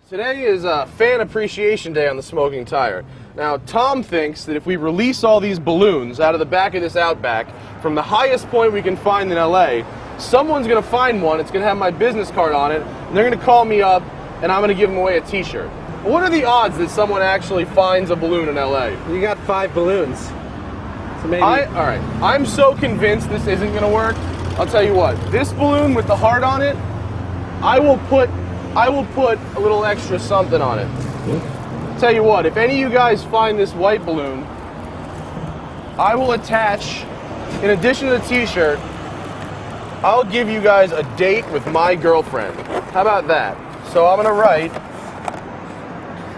Today is Fan Appreciation Day on the Smoking Tire. Now, Tom thinks that if we release all these balloons out of the back of this Outback from the highest point we can find in LA, someone's going to find one, it's going to have my business card on it, and they're going to call me up, and I'm going to give them away a t-shirt. What are the odds that someone actually finds a balloon in LA? You got 5 balloons. So maybe... Alright, I'm so convinced this isn't going to work. I'll tell you what, this balloon with the heart on it, I will put a little extra something on it. Tell you what, if any of you guys find this white balloon, I will attach, in addition to the t-shirt, I'll give you guys a date with my girlfriend. How about that? So I'm gonna write,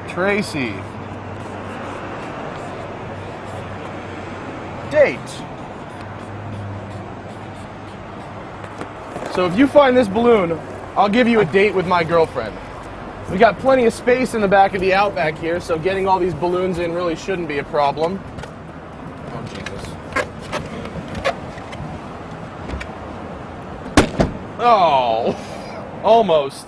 Tracy, date. So if you find this balloon, I'll give you a date with my girlfriend. We got plenty of space in the back of the Outback here, so getting all these balloons in really shouldn't be a problem. Oh, Jesus. Oh, almost.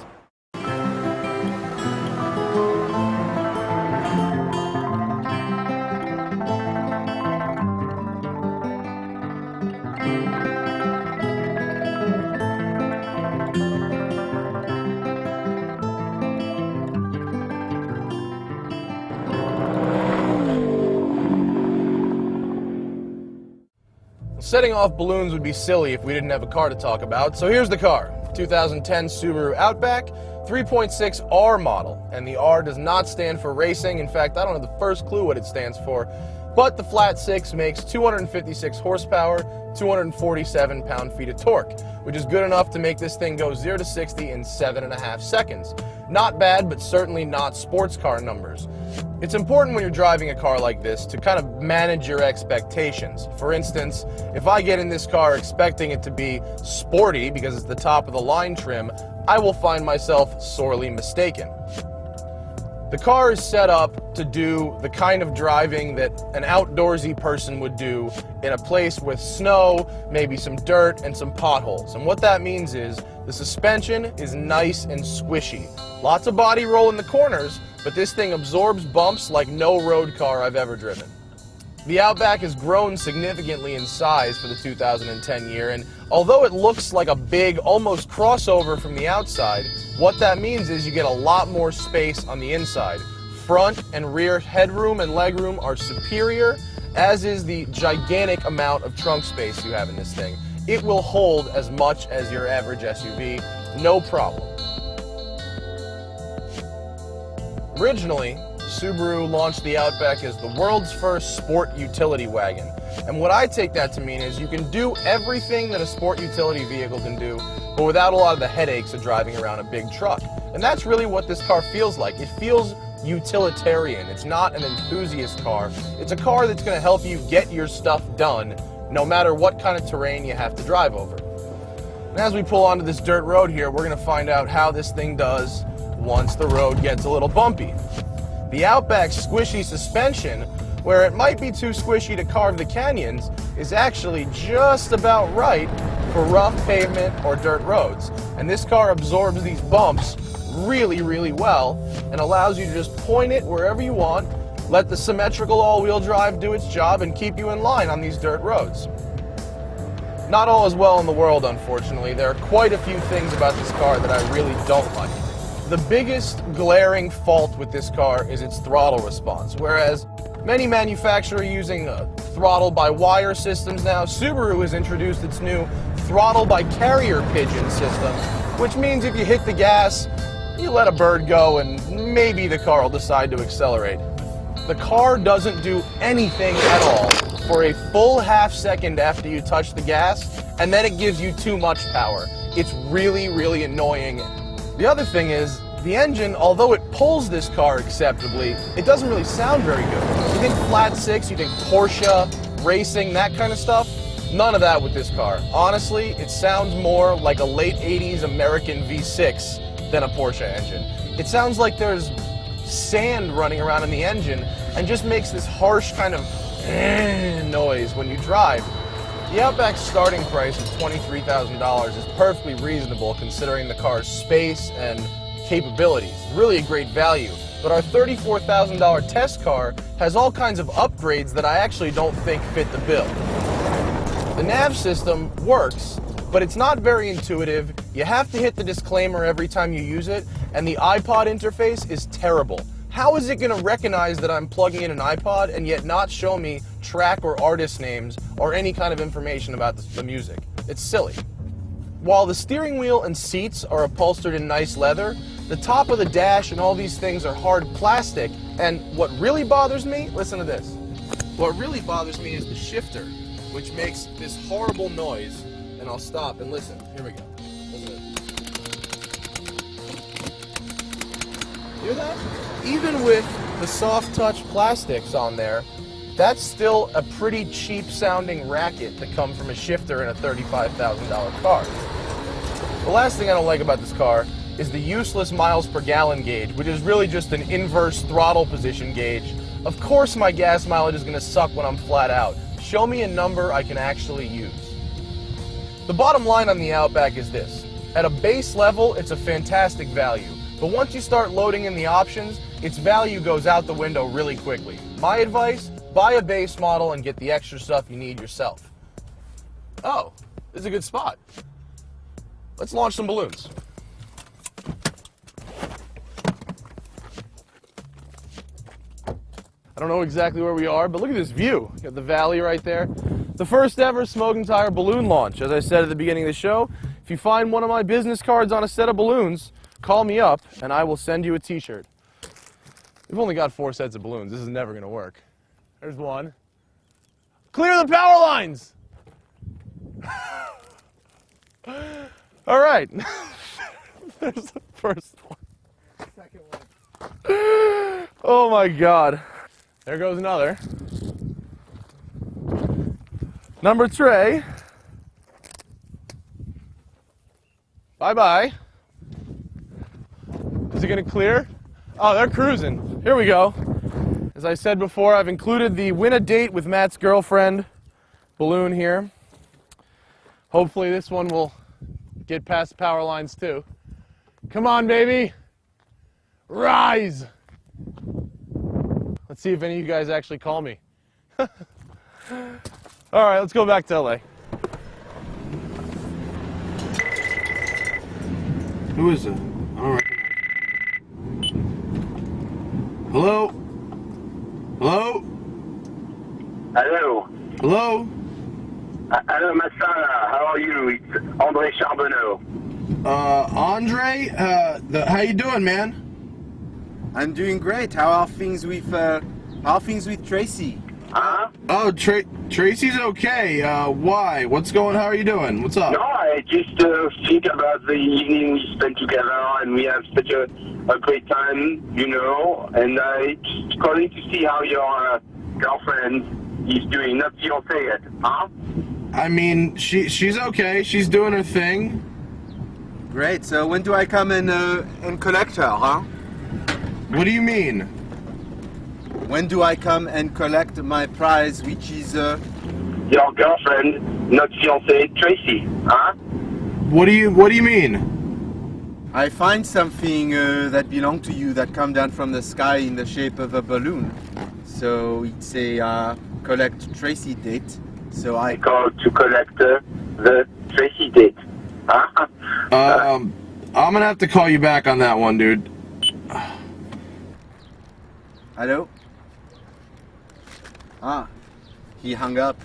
Setting off balloons would be silly if we didn't have a car to talk about, so here's the car. 2010 Subaru Outback, 3.6 R model, and the R does not stand for racing. In fact, I don't have the first clue what it stands for, but the flat 6 makes 256 horsepower, 247 pound-feet of torque, which is good enough to make this thing go 0 to 60 in 7.5 seconds. Not bad, but certainly not sports car numbers. It's important when you're driving a car like this to kind of manage your expectations. For instance, if I get in this car expecting it to be sporty because it's the top of the line trim, I will find myself sorely mistaken. The car is set up to do the kind of driving that an outdoorsy person would do in a place with snow, maybe some dirt, and some potholes. And what that means is the suspension is nice and squishy. Lots of body roll in the corners, but this thing absorbs bumps like no road car I've ever driven. The Outback has grown significantly in size for the 2010 year, and although it looks like a big, almost crossover from the outside, what that means is you get a lot more space on the inside. Front and rear headroom and legroom are superior, as is the gigantic amount of trunk space you have in this thing. It will hold as much as your average SUV, no problem. Originally, Subaru launched the Outback as the world's first sport utility wagon. And what I take that to mean is you can do everything that a sport utility vehicle can do, but without a lot of the headaches of driving around a big truck. And that's really what this car feels like. It feels utilitarian. It's not an enthusiast car. It's a car that's going to help you get your stuff done, no matter what kind of terrain you have to drive over. And as we pull onto this dirt road here, we're going to find out how this thing does once the road gets a little bumpy. The Outback's squishy suspension, where it might be too squishy to carve the canyons, is actually just about right for rough pavement or dirt roads. And this car absorbs these bumps really, really well and allows you to just point it wherever you want, let the symmetrical all-wheel drive do its job, and keep you in line on these dirt roads. Not all is well in the world, unfortunately. There are quite a few things about this car that I really don't like. The biggest glaring fault with this car is its throttle response. Whereas many manufacturers are using throttle-by-wire systems now, Subaru has introduced its new throttle-by-carrier pigeon system, which means if you hit the gas, you let a bird go and maybe the car will decide to accelerate. The car doesn't do anything at all for a full half second after you touch the gas, and then it gives you too much power. It's really, really annoying. The other thing is, the engine, although it pulls this car acceptably, it doesn't really sound very good. You think flat 6, you think Porsche, racing, that kind of stuff? None of that with this car. Honestly, it sounds more like a late 80s American V6 than a Porsche engine. It sounds like there's sand running around in the engine and just makes this harsh kind of noise when you drive. The Outback's starting price of $23,000 is perfectly reasonable considering the car's space and capabilities, really a great value. But our $34,000 test car has all kinds of upgrades that I actually don't think fit the bill. The nav system works, but it's not very intuitive. You have to hit the disclaimer every time you use it, and the iPod interface is terrible. How is it going to recognize that I'm plugging in an iPod and yet not show me track or artist names or any kind of information about the music? It's silly. While the steering wheel and seats are upholstered in nice leather, the top of the dash and all these things are hard plastic, and what really bothers me, listen to this. What really bothers me is the shifter, which makes this horrible noise, and I'll stop and listen. Here we go. Listen to this. Hear that? Even with the soft touch plastics on there, that's still a pretty cheap sounding racket to come from a shifter in a $35,000 car. The last thing I don't like about this car is the useless miles per gallon gauge, which is really just an inverse throttle position gauge. Of course my gas mileage is going to suck when I'm flat out. Show me a number I can actually use. The bottom line on the Outback is this. At a base level, it's a fantastic value. But once you start loading in the options, its value goes out the window really quickly. My advice, buy a base model and get the extra stuff you need yourself. Oh, this is a good spot. Let's launch some balloons. I don't know exactly where we are, but look at this view. You got the valley right there. The first ever Smoking Tire balloon launch. As I said at the beginning of the show, if you find one of my business cards on a set of balloons, call me up and I will send you a t-shirt. We've only got 4 sets of balloons. This is never going to work. There's one. Clear the power lines! All right. There's the first one. Second one. Oh my God. There goes another. Number 3. Bye-bye. Is it going to clear? Oh, they're cruising. Here we go. As I said before, I've included the Win a Date with Matt's Girlfriend balloon here. Hopefully this one will get past the power lines too. Come on, baby. Rise. Let's see if any of you guys actually call me. All right, let's go back to LA. Who is it? All right. Hello? Hello? Hello. Hello? Hello, Masala. How are you? It's Andre Charbonneau. Andre? How you doing, man? I'm doing great. How are things with Tracy? Huh? Oh, Tracy's okay. Why? How are you doing? What's up? No, I just think about the evening we spent together, and we have such a great time, you know. And I just calling to see how your girlfriend is doing. Not fiancée yet, huh? I mean, she's okay. She's doing her thing. Great. So when do I come and collect her, huh? What do you mean? When do I come and collect my prize, which is Your girlfriend, not fiancée, Tracy, huh? What do you mean? I find something that belongs to you that come down from the sky in the shape of a balloon. So it's a collect Tracy date. So I Called to collect the Tracy date, huh? I'm gonna have to call you back on that one, dude. Hello? Ah, he hung up.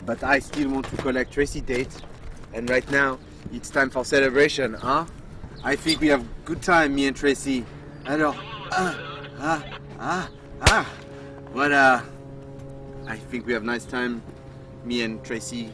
But I still want to collect Tracy date. And right now, it's time for celebration, huh? I think we have good time, me and Tracy. Alors, Well, I think we have nice time, me and Tracy.